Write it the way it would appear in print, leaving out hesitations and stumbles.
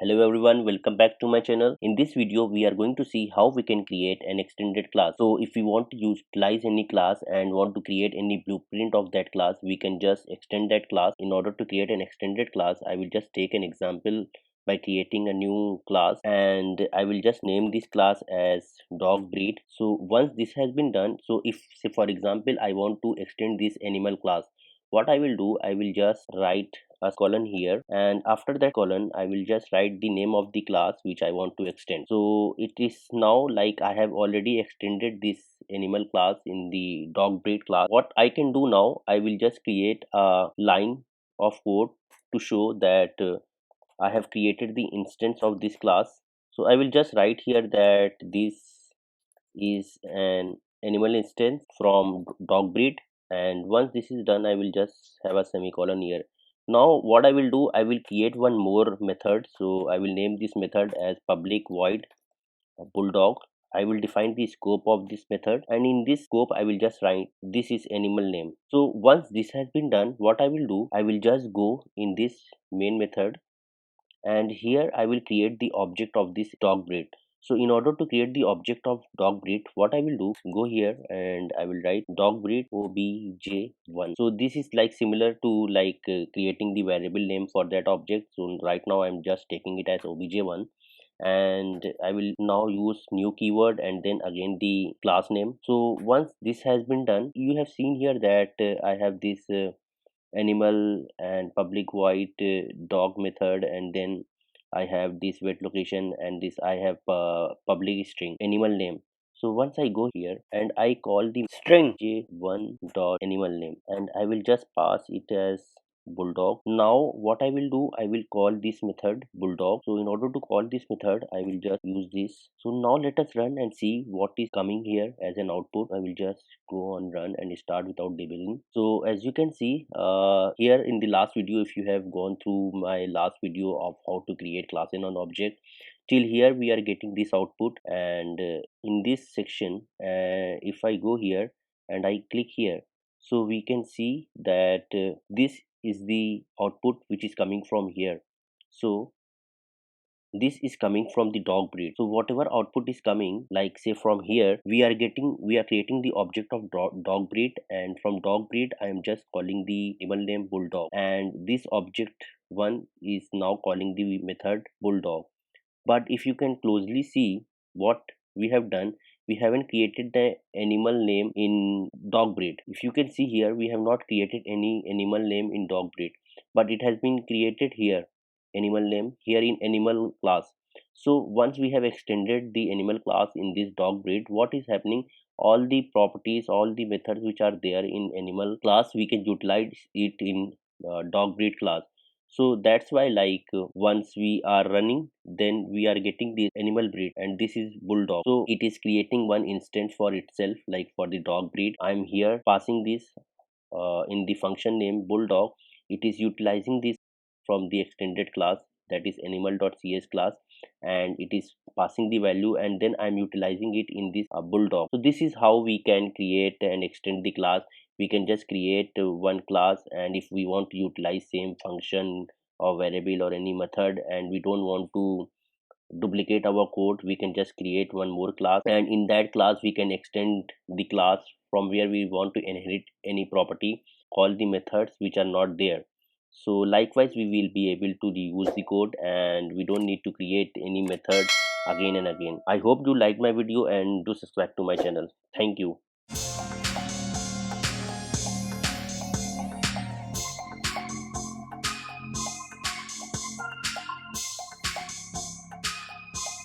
Hello everyone, welcome back to my channel. In this video we are going to see how we can create an extended class. So if we want to utilize any class and want to create any blueprint of that class, we can just extend that class. In order to create an extended class, I will just take an example by creating a new class, and I will just name this class as dog breed. So once this has been done, so if say for example I want to extend this animal class, what I will do, I will just write a colon here, and after that colon I will just write the name of the class which I want to extend. So it is now like I have already extended this animal class in the dog breed class. What I can do now, I will just create a line of code to show that I have created the instance of this class. So I will just write here that this is an animal instance from dog breed, and once this is done I will just have a semicolon here. Now what I will do, I will create one more method. So I will name this method as public void bulldog. I will define the scope of this method, and in this scope I will just write this is animal name. So once this has been done, what I will do, I will just go in this main method, and here I will create the object of this dog breed. So in order to create the object of dog breed, what I will do, go here and I will write dog breed obj1. So this is like similar to like creating the variable name for that object. So right now I'm just taking it as obj1, and I will now use new keyword and then again the class name. So once this has been done, you have seen here that I have this animal and public void dog method, and then I have this wait location, and this I have public string animal name. So once I go here and I call the string j1 dot animal name, and I will just pass it as bulldog. Now what I will do, I will call this method bulldog. So in order to call this method, I will just use this. So now let us run and see what is coming here as an output. I will just go on run and start without debugging. So as you can see here in the last video, if you have gone through my last video of how to create class in an object, till here we are getting this output. And in this section, if I go here and I click here, so we can see that this is the output which is coming from here. So this is coming from the dog breed. So whatever output is coming, like say from here, we are creating the object of dog breed, and from dog breed I am just calling the animal name bulldog, and this object one is now calling the method bulldog. But if you can closely see what we have done, we haven't created the animal name in dog breed. If you can see here, we have not created any animal name in dog breed, but it has been created here, animal name here in animal class. So once we have extended the animal class in this dog breed, what is happening, all the properties, all the methods which are there in animal class, we can utilize it in dog breed class. So that's why like once we are running, then we are getting the animal breed, and this is bulldog. So it is creating one instance for itself, like for the dog breed. I'm here passing this in the function name bulldog. It is utilizing this from the extended class, that is animal.cs class, and it is passing the value, and then I'm utilizing it in this bulldog. So this is how we can create and extend the class. We can just create one class, and if we want to utilize same function or variable or any method, and we don't want to duplicate our code, we can just create one more class, and in that class we can extend the class from where we want to inherit any property, call the methods which are not there. So likewise we will be able to reuse the code, and we don't need to create any method again and again. I hope you like my video and do subscribe to my channel. Thank you.